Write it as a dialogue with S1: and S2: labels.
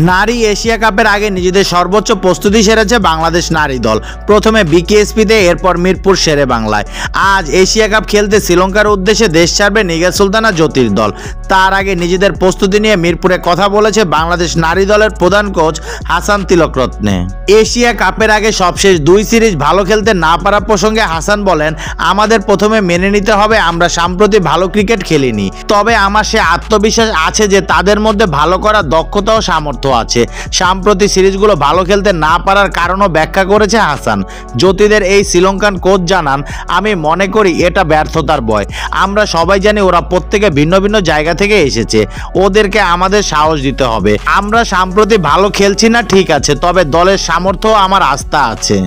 S1: নারী এশিয়া কাপের আগে নিজেদের সর্বোচ্চ প্রস্তুতি সেরেছে বাংলাদেশ নারী দল। প্রথমে বিকেএসপিতে, এরপর মিরপুর শেরে বাংলায়। আজ এশিয়া কাপ খেলতে শ্রীলঙ্কার উদ্দেশ্যে দেশ ছাড়বে নিগার সুলতানা জ্যোতির দল। তার আগে নিজেদের প্রস্তুতি নিয়ে মিরপুরে কথা বলেছে বাংলাদেশ নারী দলের প্রধান কোচ হাসান তিলকরত্নে। এশিয়া কাপের আগে সবশেষ 2 সিরিজ ভালো খেলতে না পারা প্রসঙ্গে হাসান বলেন, আমাদের প্রথমে মেনে নিতে হবে আমরা সম্প্রতি ভালো ক্রিকেট খেলিনি, তবে আমার সে আত্মবিশ্বাস আছে যে তাদের মধ্যে ভালো করার দক্ষতা ও সামর্থ্য আছে। সাম্প্রতি সিরিজগুলো ভালো খেলতে না পারার কারণও ব্যাখ্যা করেছে হাসান। জ্যোতিদের এই শ্রীলঙ্কান কোচ জানান, আমি মনে করি এটা ব্যর্থতার ভয়। আমরা সবাই জানি ওরা প্রত্যেকে ভিন্ন ভিন্ন জায়গা থেকে এসেছে, ওদেরকে আমাদের সাহস দিতে হবে। আমরা সাম্প্রতি ভালো খেলছি না ঠিক আছে, তবে দলের সামর্থ্য আমার আস্থা আছে।